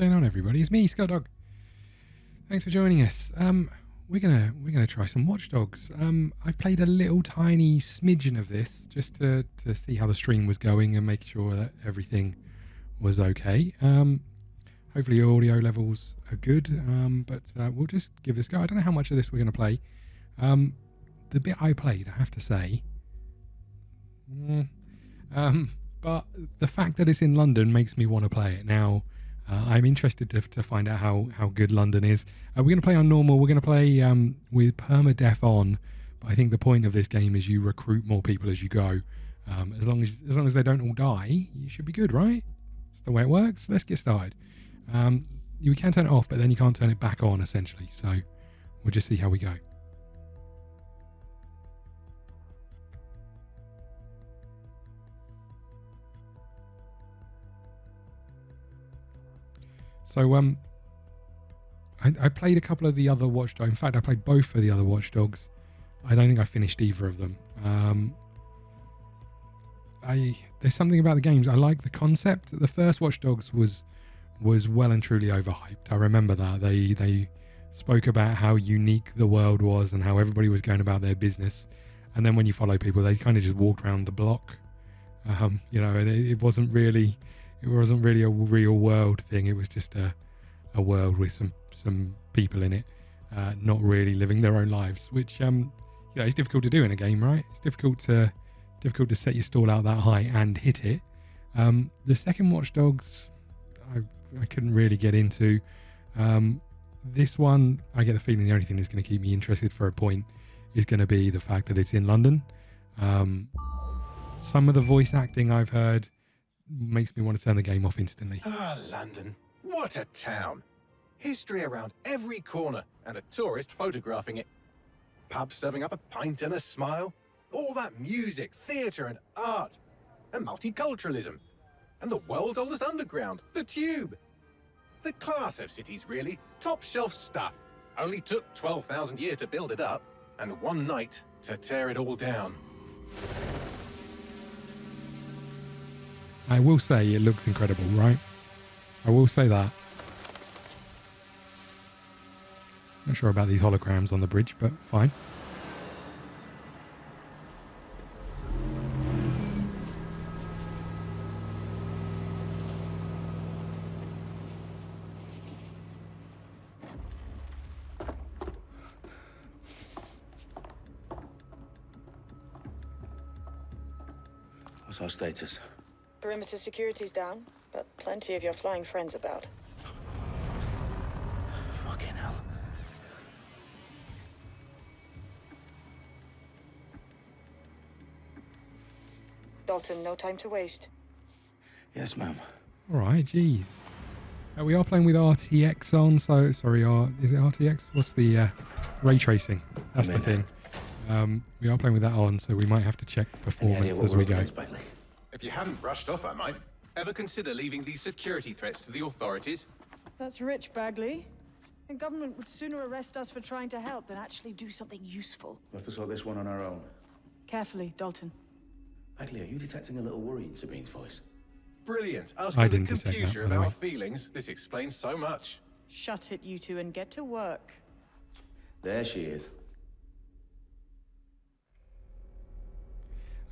going on, everybody? It's me, ScottDog. Thanks for joining us. We're gonna try some Watch Dogs. I played a little tiny smidgen of this just to see how the stream was going and make sure that everything was okay. Hopefully your audio levels are good. But we'll just give this a go. I don't know how much of this we're gonna play. The bit I played, I have to say. But the fact that it's in London makes me want to play it now. I'm interested to find out how good London is. We're going to play on normal. We're going to play with permadeath on. But I think the point of this game is you recruit more people as you go. As long as they don't all die, you should be good, right? That's the way it works. Let's get started. You can turn it off, but then you can't turn it back on, essentially. So we'll just see how we go. So I played a couple of the other Watch Dogs. In fact, I played both of the other Watch Dogs. I don't think I finished either of them. There's something about the games. I like the concept. The first Watch Dogs was well and truly overhyped. I remember that. They spoke about how unique the world was and how everybody was going about their business. And then when you follow people, they kind of just walked around the block. And it wasn't really a real world thing. It was just a world with some people in it, not really living their own lives, which it's difficult to do in a game, right? It's difficult to set your stall out that high and hit it. The second Watch Dogs, I couldn't really get into. This one, I get the feeling the only thing that's going to keep me interested for a point is going to be the fact that it's in London. Some of the voice acting I've heard makes me want to turn the game off instantly. Ah, London. What a town. History around every corner and a tourist photographing it. Pubs serving up a pint and a smile. All that music, theatre and art. And multiculturalism. And the world's oldest underground, the Tube. The class of cities, really. Top shelf stuff. Only took 12,000 years to build it up. And one night to tear it all down. I will say it looks incredible, right? I will say that. Not sure about these holograms on the bridge, but fine. What's our status? Perimeter security's down, but plenty of your flying friends about. Fucking hell. Dalton, no time to waste. Yes, ma'am. All right, geez. We are playing with RTX on, so sorry, is it RTX? What's the ray tracing? That's the thing. We are playing with that on, so we might have to check performance as we go. If you hadn't brushed off, I might. Ever consider leaving these security threats to the authorities? That's rich, Bagley. The government would sooner arrest us for trying to help than actually do something useful. We'll have to sort this one on our own. Carefully, Dalton. Bagley, are you detecting a little worry in Sabine's voice? Brilliant. I Asking the didn't detect that, computer by the about way. our feelings. This explains so much. Shut it, you two, and get to work. There she is.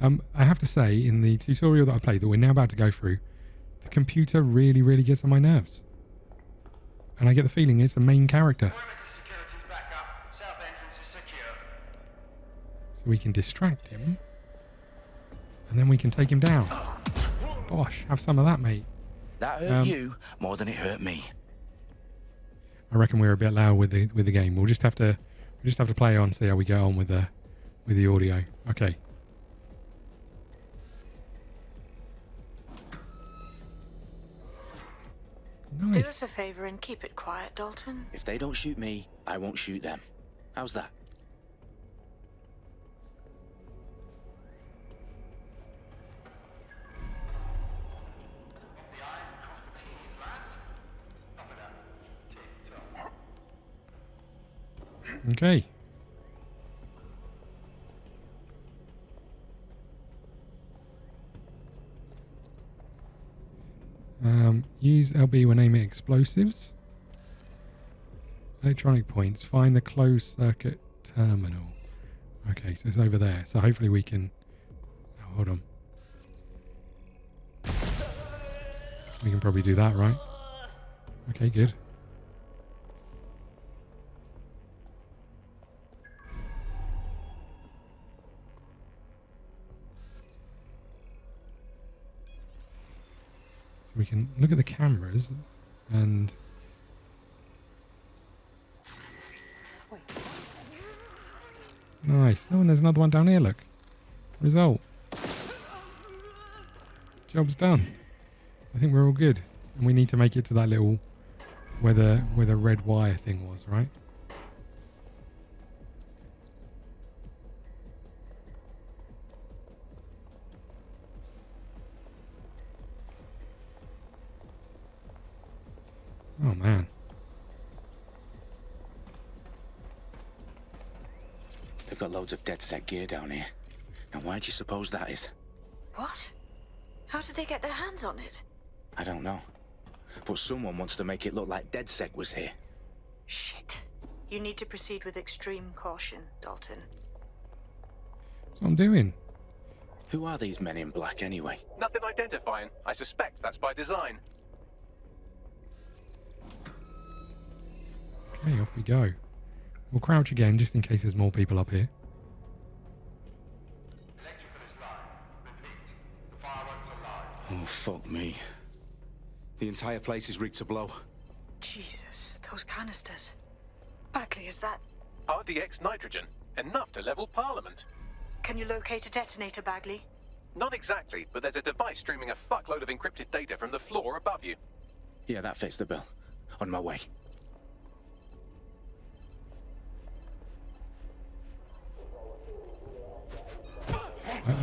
I have to say, in the tutorial that I played that we're now about to go through, the computer really, really gets on my nerves. And I get the feeling it's a main character. So we can distract him. And then we can take him down. Gosh, have some of that, mate. That hurt you more than it hurt me. I reckon we're a bit loud with the game. We'll just have to play on, see how we go on with the audio. Okay. Nice. Do us a favor and keep it quiet, Dalton. If they don't shoot me, I won't shoot them. How's that? Okay. Use LB will name it explosives. Electronic points. Find the closed circuit terminal. Okay, so it's over there. So hopefully we can... Oh, hold on. We can probably do that, right? Okay, good. So we can look at the cameras and... Nice. Oh, and there's another one down here, look. Result. Job's done. I think we're all good. And we need to make it to that little... where the red wire thing was, right? Oh, man. They've got loads of dead set gear down here. And why do you suppose that is? What? How did they get their hands on it? I don't know. But someone wants to make it look like DedSec was here. Shit. You need to proceed with extreme caution, Dalton. That's what I'm doing. Who are these men in black anyway? Nothing identifying. I suspect that's by design. Okay, off we go. We'll crouch again just in case there's more people up here. Oh, fuck me. The entire place is rigged to blow. Jesus, those canisters. Bagley, is that... RDX nitrogen. Enough to level Parliament. Can you locate a detonator, Bagley? Not exactly, but there's a device streaming a fuckload of encrypted data from the floor above you. Yeah, that fits the bill. On my way.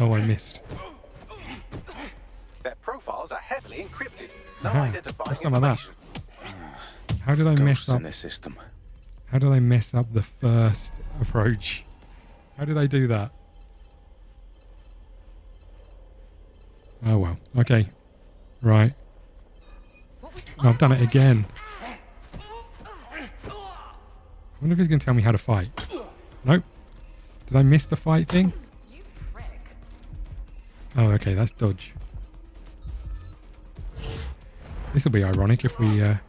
Oh, I missed. Their profiles are heavily encrypted. No Aha, identifying have some of that. information. How did I mess Ghosts in up? this system. How did I mess up the first approach? How did I do that? Oh well. Okay. Right. Oh, I've done it again. I wonder if he's going to tell me how to fight. Nope. Did I miss the fight thing? Oh, okay. That's dodge. This will be ironic if we had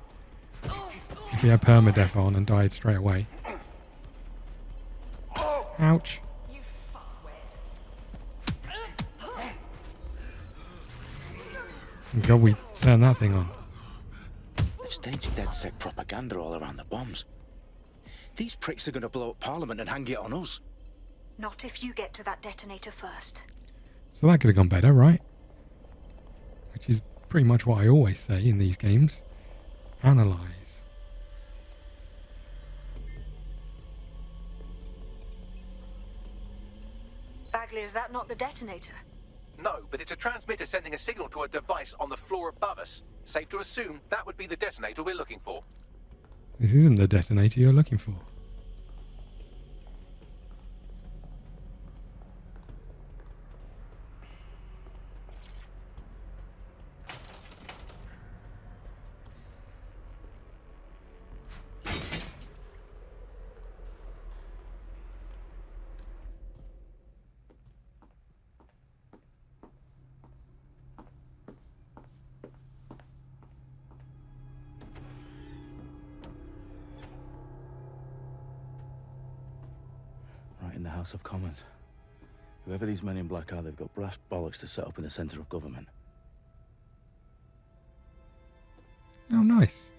permadeath on and died straight away. Ouch. God, we turned that thing on. They've staged DedSec propaganda all around the bombs. These pricks are going to blow up Parliament and hang it on us. Not if you get to that detonator first. So that could have gone better, right? Which is pretty much what I always say in these games. Analyze. Bagley, is that not the detonator? No, but it's a transmitter sending a signal to a device on the floor above us. Safe to assume that would be the detonator we're looking for. This isn't the detonator you're looking for. Right in the House of Commons. Whoever these men in black are, they've got brass bollocks to set up in the centre of government. Oh, nice.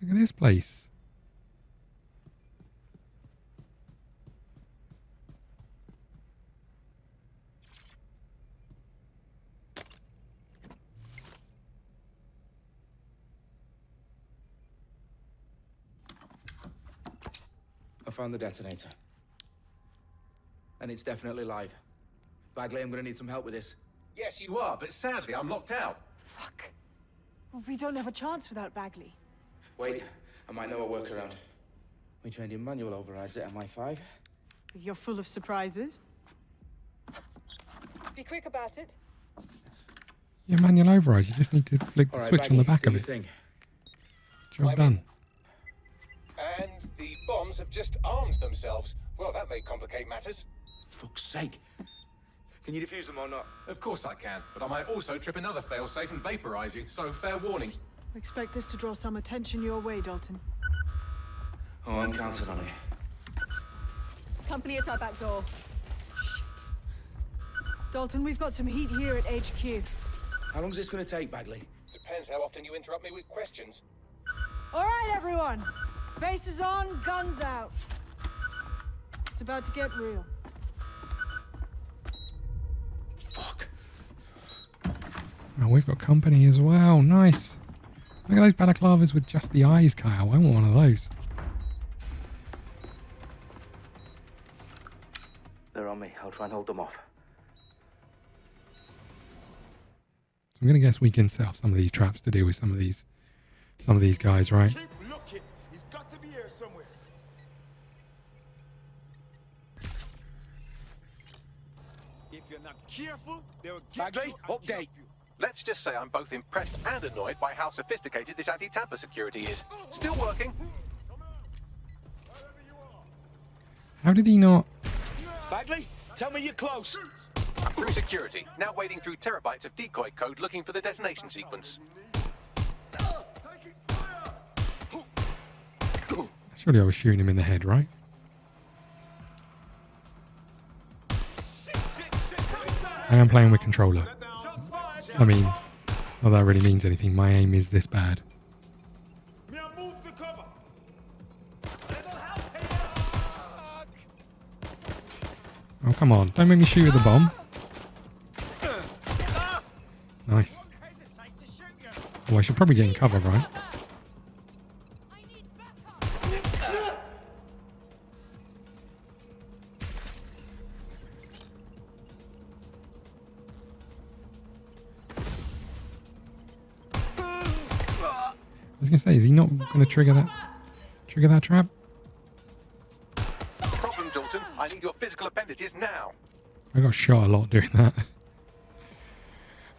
Look at this place. I found the detonator. And it's definitely live. Bagley, I'm gonna need some help with this. Yes, you are, but sadly I'm locked out. Fuck. Well, we don't have a chance without Bagley. Wait, I might know a workaround. We trained in manual overrides at MI5. You're full of surprises. Be quick about it. Yeah, manual overrides. You just need to flick the switch on the back of it. Job done. And the bombs have just armed themselves. Well, that may complicate matters. Fuck's sake. Can you defuse them or not? Of course I can, but I might also trip another failsafe and vaporize you, so fair warning. Expect this to draw some attention your way, Dalton. Oh, I'm counting on it. Company at our back door. Dalton, we've got some heat here at HQ. How long is this going to take, Bagley? Depends how often you interrupt me with questions. All right, everyone. Faces on, guns out. It's about to get real. Fuck. Oh, we've got company as well. Nice. Look at those balaclavas with just the eyes, Kyle. I want one of those. They're on me. I'll try and hold them off. So I'm going to guess we can set up some of these traps to deal with some of these guys, right? Keep looking. He's got to be here somewhere. If you're not careful, they'll get Bagley, you and update. jump you. Let's just say I'm both impressed and annoyed by how sophisticated this anti-tamper security is. Still working. How did he not? Bagley, tell me you're close. I'm through security, now wading through terabytes of decoy code looking for the detonation sequence. Surely I was shooting him in the head, right? I am playing with controller. I mean, not that really means anything. My aim is this bad. May I move the cover? Oh, come on. Don't make me shoot with the bomb. Nice. Oh, I should probably get in cover, right? I was going to say, is he not going to trigger that trap? Problem, Dalton. I need your physical appendages now. I got shot a lot doing that.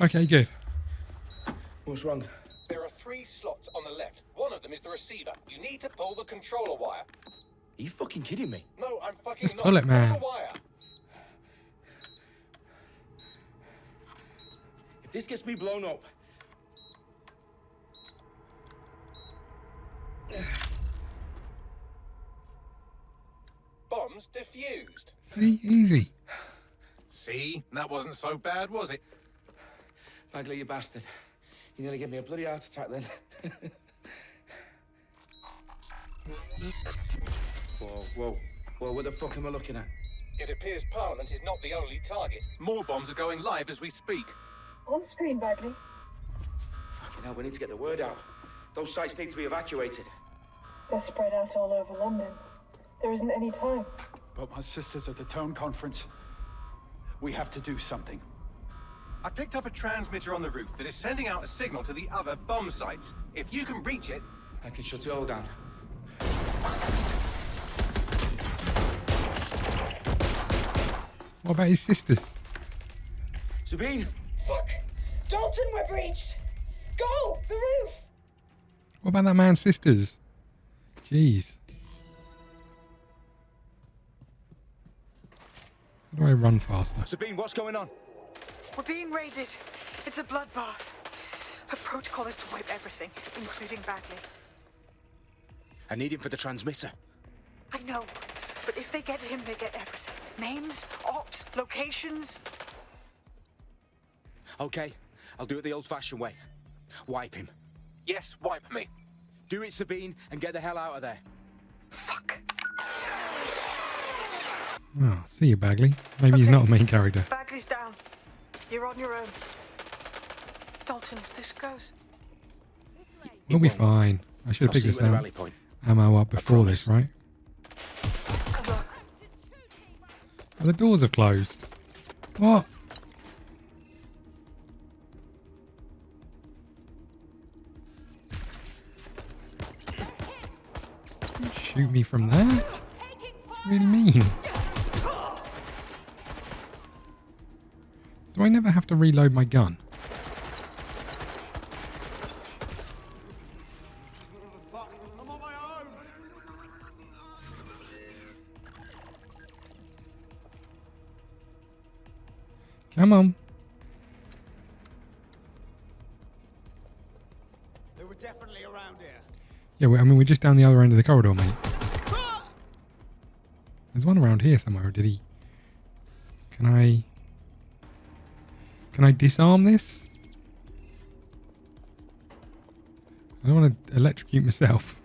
Okay, good. What's wrong? There are 3 slots on the left. One of them is the receiver. You need to pull the controller wire. Are you fucking kidding me? No, I'm fucking Just not. pull it, man. Pull the wire. If this gets me blown up... Bombs defused. See, easy. See? That wasn't so bad, was it? Bagley, you bastard. You nearly gave me a bloody heart attack then. Whoa. What the fuck am I looking at? It appears Parliament is not the only target. More bombs are going live as we speak. On screen, Bagley. Fucking hell, we need to get the word out. Those sites need to be evacuated. They're spread out all over London. There isn't any time. But my sister's at the town conference. We have to do something. I picked up a transmitter on the roof that is sending out a signal to the other bomb sites. If you can reach it... I can shut it all down. What about his sisters? Sabine? Fuck! Dalton, we're breached! Go! The roof! What about that man's sisters? Jeez. How do I run faster? Sabine, what's going on? We're being raided. It's a bloodbath. Her protocol is to wipe everything, including Bagley. I need him for the transmitter. I know, but if they get him, they get everything. Names, ops, locations. Okay, I'll do it the old-fashioned way. Wipe him. Yes, wipe me. Do it, Sabine, and get the hell out of there. Fuck. Oh, see you, Bagley. Maybe he's Okay. not a main character. Bagley's down. You're on your own. Dalton, if this goes... We'll be fine. I should have I'll picked see you this at the up. rally point. Ammo up before this, right? Good luck. Oh, the doors have closed. What? Shoot me from there? It's really mean. Do I never have to reload my gun? Come on. They were definitely around here. Yeah, I mean, we're just down the other end of the corridor, mate. There's one around here somewhere. Did he... Can I disarm this? I don't want to electrocute myself.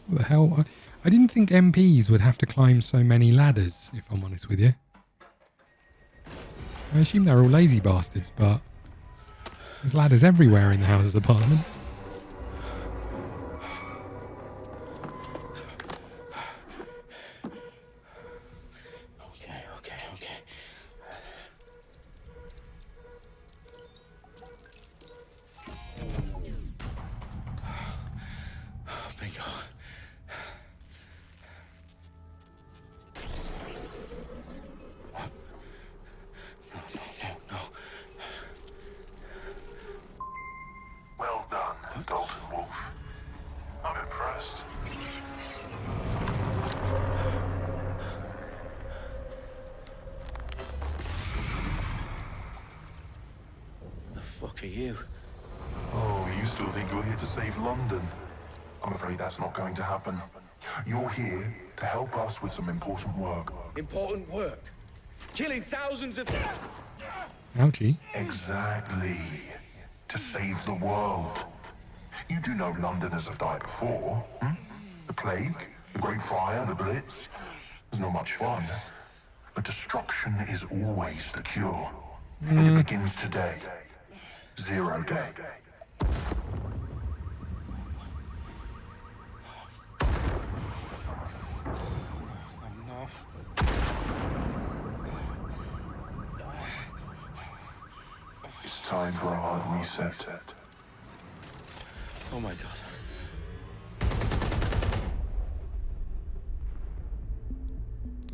What the hell? I didn't think MPs would have to climb so many ladders, if I'm honest with you. I assume they're all lazy bastards, but there's ladders everywhere in the Houses of Parliament. Okay. Bingo. No. Well done, Dalton Wolf. I'm impressed. The fuck are you? Oh, you still think you're here to save London? I'm afraid that's not going to happen. You're here to help us with some important work. Important work. Killing thousands of... Ouchie. Exactly. To save the world. You do know Londoners have died before, hmm? The plague, the Great Fire, the Blitz. It's not much fun. But destruction is always the cure. And it begins today. 0 day. No. It's time for a hard reset. Oh my god.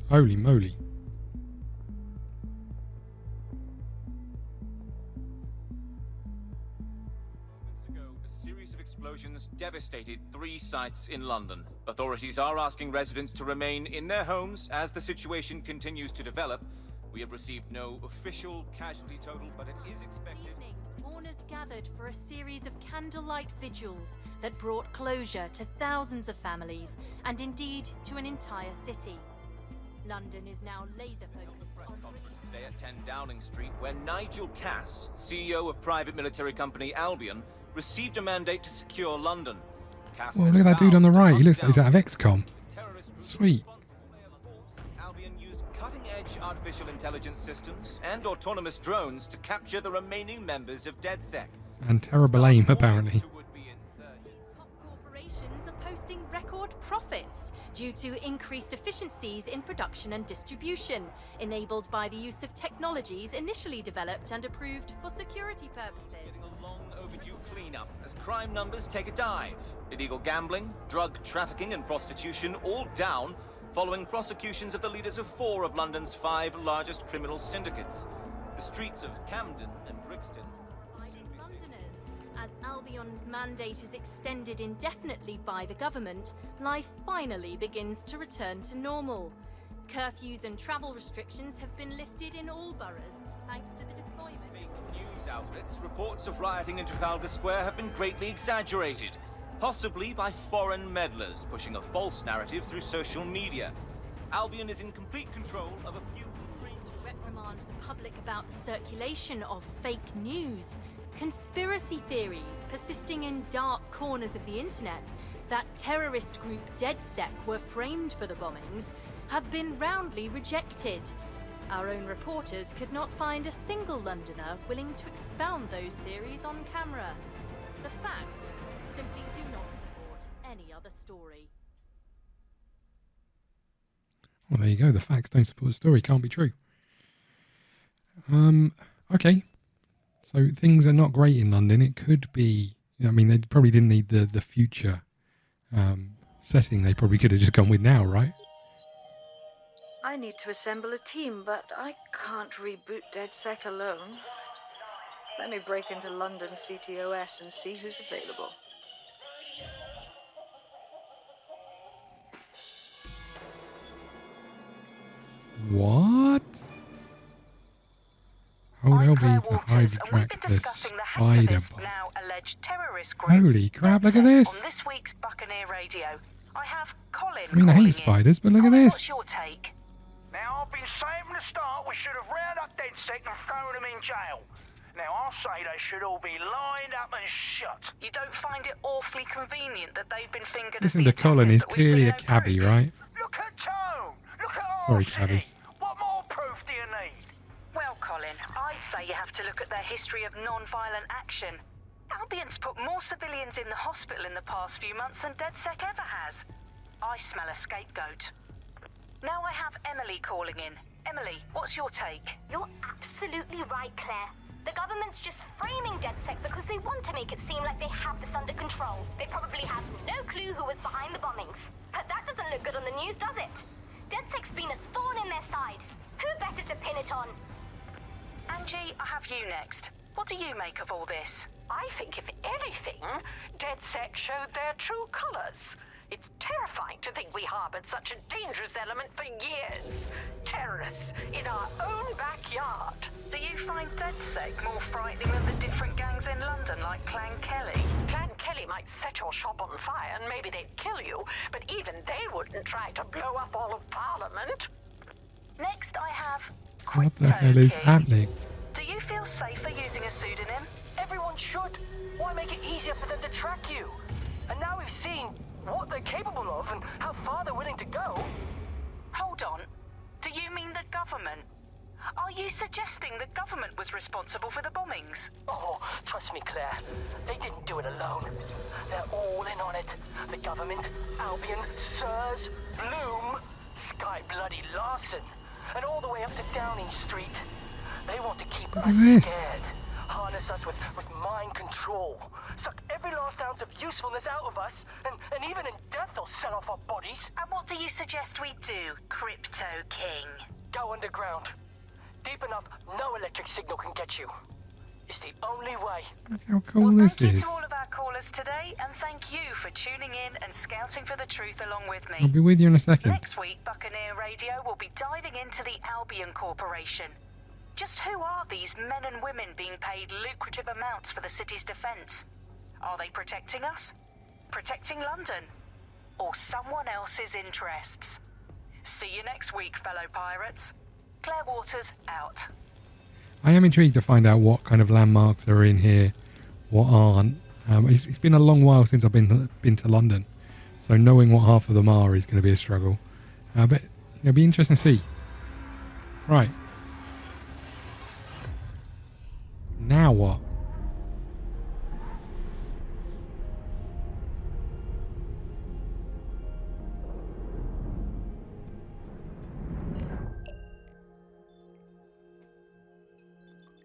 Holy moly. A series of explosions devastated 3 sites in London. Authorities are asking residents to remain in their homes as the situation continues to develop. We have received no official casualty total, but it is expected... This evening, mourners gathered for a series of candlelight vigils that brought closure to thousands of families, and indeed to an entire city. London is now laser-focused Press on... conference today at 10 Downing Street, where Nigel Cass, CEO of private military company Albion, received a mandate to secure London. Cass Well, look at that dude on the right. He looks like he's out of XCOM. Sweet. Albion used cutting-edge artificial intelligence systems and autonomous drones to capture the remaining members of DedSec. And terrible aim, apparently. Top corporations are posting record profits due to increased efficiencies in production and distribution, enabled by the use of technologies initially developed and approved for security purposes. A long overdue cleanup as crime numbers take a dive. Illegal gambling, drug trafficking and prostitution all down following prosecutions of the leaders of 4 of London's 5 largest criminal syndicates. The streets of Camden and Brixton. Londoners, as Albion's mandate is extended indefinitely by the government, life finally begins to return to normal. Curfews and travel restrictions have been lifted in all boroughs, thanks to the deployment. Fake news outlets, reports of rioting in Trafalgar Square have been greatly exaggerated, possibly by foreign meddlers pushing a false narrative through social media. Albion is in complete control of a few... To reprimand the public about the circulation of fake news, conspiracy theories persisting in dark corners of the internet that terrorist group DedSec were framed for the bombings have been roundly rejected. Our own reporters could not find a single Londoner willing to expound those theories on camera. The facts simply do not support any other story. Well, there you go. The facts don't support the story. Can't be true. Okay. So things are not great in London. It could be... I mean, they probably didn't need the future setting. They probably could have just gone with now, right? I need to assemble a team, but I can't reboot DedSec alone. Let me break into London CTOS and see who's available. What? Hold I'm LB Claire to Waters, hide and we've been track the discussing the spider hacktivist, bot. now alleged terrorist group. Holy crap, look at this. On this week's Buccaneer Radio, I have Colin I mean, I calling hate spiders, but look at Colin, this. what's your take? Now, I've been saying from the start we should have rounded up DedSec and thrown them in jail. Now, I'll say they should all be lined up and shot. You don't find it awfully convenient that they've been fingered Listen as the to Colin, he's attackers that we've clearly seen a cabbie, right? Look at Tone! Look at Sorry, Arsene! cabbies. What more proof do you need? Well, Colin, I'd say you have to look at their history of non-violent action. Albion's put more civilians in the hospital in the past few months than DedSec ever has. I smell a scapegoat. Now I have Emily calling in. Emily, what's your take? You're absolutely right, Claire. The government's just framing DedSec because they want to make it seem like they have this under control. They probably have no clue who was behind the bombings. But that doesn't look good on the news, does it? DedSec's been a thorn in their side. Who better to pin it on? Angie, I have you next. What do you make of all this? I think, if anything, DedSec showed their true colors. It's terrifying to think we harbored such a dangerous element for years. Terrorists in our own backyard. Do you find DedSec more frightening than the different gangs in London, like Clan Kelly? Clan Kelly might set your shop on fire and maybe they'd kill you, but even they wouldn't try to blow up all of Parliament. Next, I have What the hell is happening? Do you feel safer using a pseudonym? Everyone should. Why make it easier for them to track you? And now we've seen what they're capable of and how far they're willing to go. Hold on. Do you mean the government? Are you suggesting the government was responsible for the bombings? Oh, trust me, Claire. They didn't do it alone. They're all in on it. The government, Albion, Sirs, Bloom, Sky Bloody Larson, and all the way up to Downing Street. They want to keep us scared. Harness us with mind control. Suck every last ounce of usefulness out of us, and even in death they'll set off our bodies. And what do you suggest we do, Crypto King? Go underground. Deep enough, no electric signal can get you. It's the only way. Look how cool this Thank you is. to all of our callers today, and thank you for tuning in and scouting for the truth along with me. I'll be with you in a second. Next week, Buccaneer Radio will be diving into the Albion Corporation. Just who are these men and women being paid lucrative amounts for the city's defence? Are they protecting us? Protecting London? Or someone else's interests? See you next week, fellow pirates. Claire Waters, out. I am intrigued to find out what kind of landmarks are in here, what aren't. It's been a long while since I've been to London, so knowing what half of them are is going to be a struggle. But it'll be interesting to see. Right. Now what?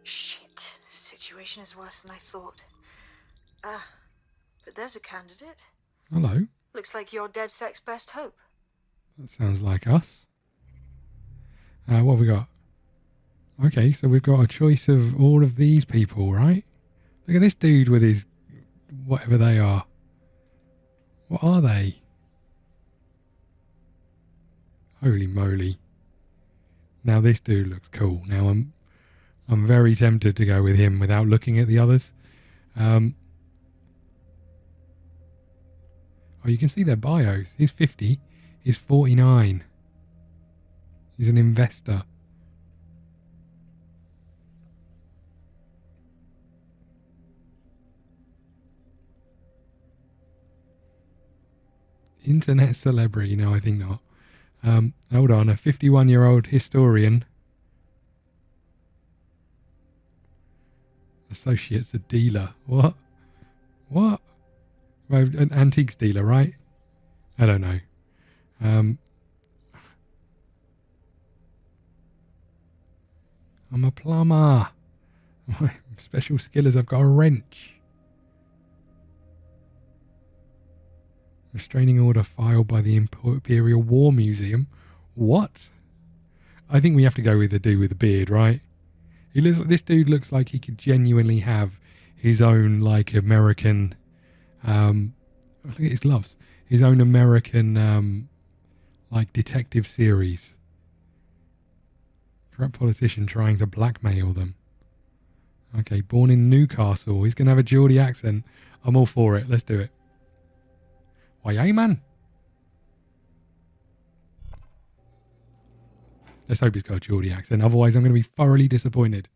Shit. Situation is worse than I thought. But there's a candidate. Hello. Looks like you're DedSec's best hope. That sounds like us. What have we got? Okay, so we've got a choice of all of these people, right? Look at this dude with his whatever they are. What are they? Holy moly. Now this dude looks cool. Now I'm very tempted to go with him without looking at the others. Oh, you can see their bios. He's 50. He's 49. He's an investor. Internet celebrity? No, I think not. Hold on, a 51-year-old historian. Associate's a dealer. What? What? Well, an antiques dealer, right? I don't know. I'm a plumber. My special skill is I've got a wrench. Restraining order filed by the Imperial War Museum. What? I think we have to go with the dude with the beard, right? He looks. This dude looks like he could genuinely have his own, like, American. Look at his gloves. His own American, like, detective series. Corrupt politician trying to blackmail them. Okay, born in Newcastle. He's going to have a Geordie accent. I'm all for it. Let's do it. Why, hey, man. Let's hope he's got a Geordie accent. Otherwise, I'm going to be thoroughly disappointed.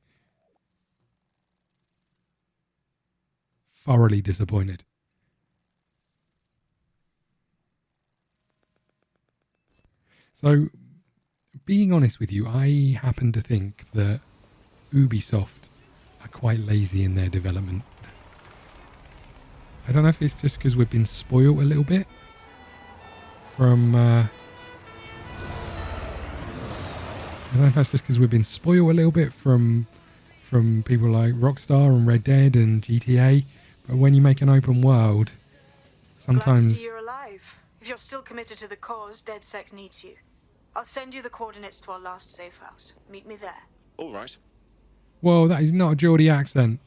Thoroughly disappointed. So, being honest with you, I happen to think that Ubisoft are quite lazy in their development. I don't know if it's just because we've been spoiled a little bit from... I don't know if that's just because we've been spoiled a little bit from people like Rockstar and Red Dead and GTA. But when you make an open world, sometimes... Glad to see you're alive. If you're still committed to the cause, DedSec needs you. I'll send you the coordinates to our last safe house. Meet me there. All right. Whoa, that is not a Geordie accent.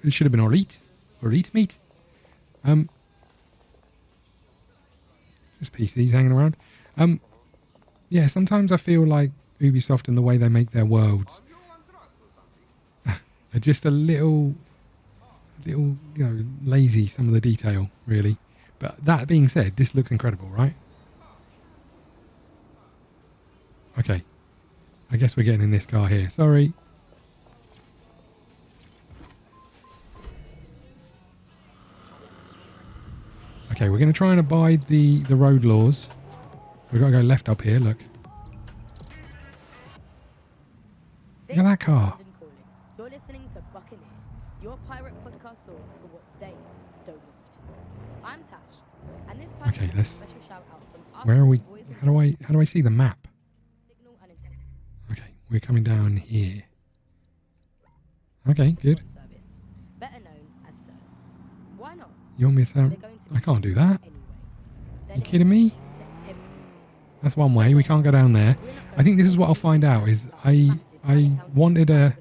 It should have been Orit. Orit meat. Just PCs hanging around. Yeah, sometimes I feel like Ubisoft and the way they make their worlds are just a little, lazy, some of the detail, really. But that being said, this looks incredible, right? Okay. I guess we're getting in this car here. Sorry. Okay, we're going to try and abide the road laws. We've got to go left up here, look. Look at that car. You're listening to Buccaneer, your pirate podcast source for what they don't want. I'm Tash, and this time okay, let's... special shout out from us. Where are we? How do I see the map? Okay, we're coming down here. Okay, good. Better known as SIRS. Why not? You want me to... I can't do that. Are you kidding me? That's one way. We can't go down there. I think this is what I'll find out is I wanted an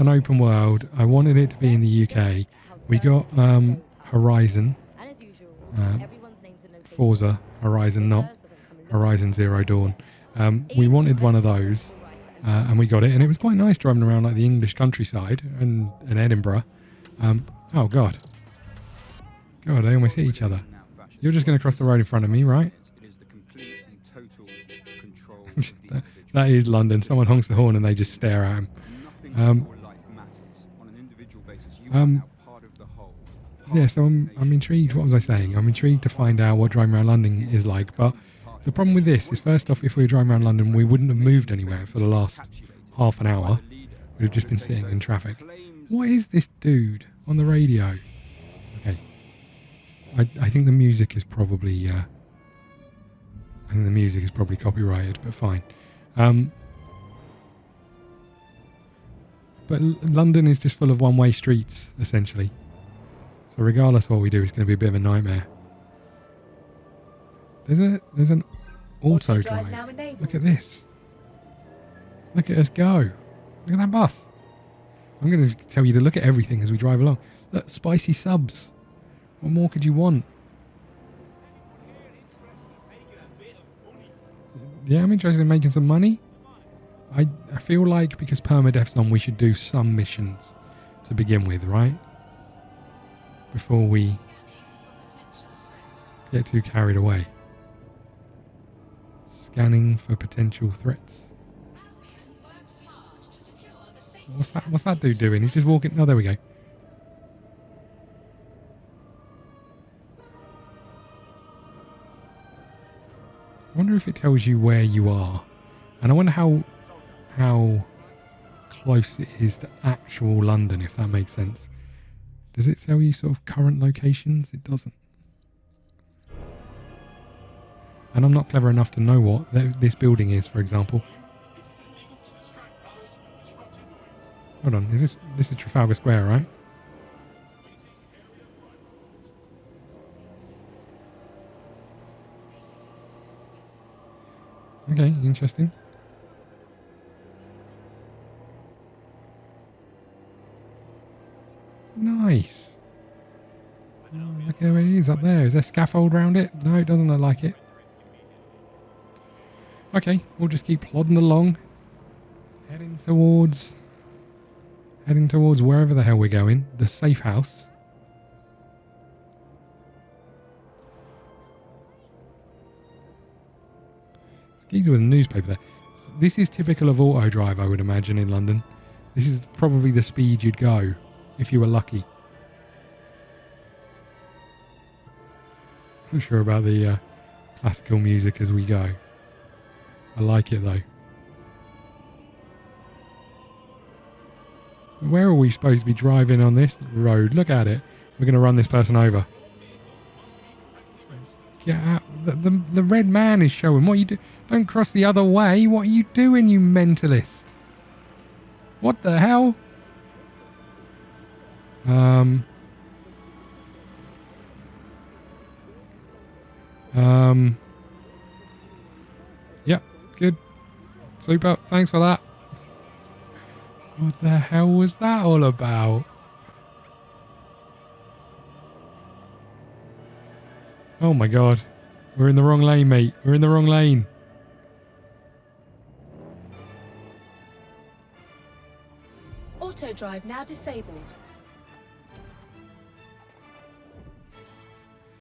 open world. I wanted it to be in the UK. We got Horizon. Forza Horizon, not Horizon Zero Dawn. We wanted one of those. And we got it. And it was quite nice driving around like the English countryside and Edinburgh. Oh, God. God, they almost hit each other. You're just going to cross the road in front of me, right? That is London. Someone honks the horn and they just stare at him. Yeah, so I'm intrigued. What was I saying? I'm intrigued to find out what driving around London is like. But the problem with this is, first off, if we were driving around London, we wouldn't have moved anywhere for the last half an hour. We'd have just been sitting in traffic. What is this dude on the radio? Okay. I think the music is probably... I think the music is probably copyrighted, but fine. But London is just full of one-way streets, essentially. So regardless of what we do, it's going to be a bit of a nightmare. There's an auto drive. Look at this. Look at us go. Look at that bus. I'm going to tell you to look at everything as we drive along. Look, spicy subs. What more could you want? Yeah, I'm interested in making some money. I feel like because permadeath's on, we should do some missions to begin with, right? Before we get too carried away. Scanning for potential threats. What's that dude doing? He's just walking... Oh, there we go. I wonder if it tells you where you are. And I wonder how close it is to actual London, if that makes sense. Does it tell you sort of current locations? It doesn't. And I'm not clever enough to know what this building is, for example. Hold on, this is Trafalgar Square, right? Okay, interesting. Nice. Oh, look where it is up there. Is there scaffold around it? No, it doesn't look like it. Okay, we'll just keep plodding along. Heading towards wherever the hell we're going. The safe house. Geezer with a newspaper there. This is typical of auto drive, I would imagine, in London. This is probably the speed you'd go if you were lucky. Not sure about the classical music as we go. I like it though. Where are we supposed to be driving on this road? Look at it. We're going to run this person over. Get out. The red man is showing. What are you do? Don't cross the other way. What are you doing, you mentalist? What the hell? Yep, good. Super, thanks for that. What the hell was that all about? Oh my god. We're in the wrong lane, mate. We're in the wrong lane. Auto drive now disabled.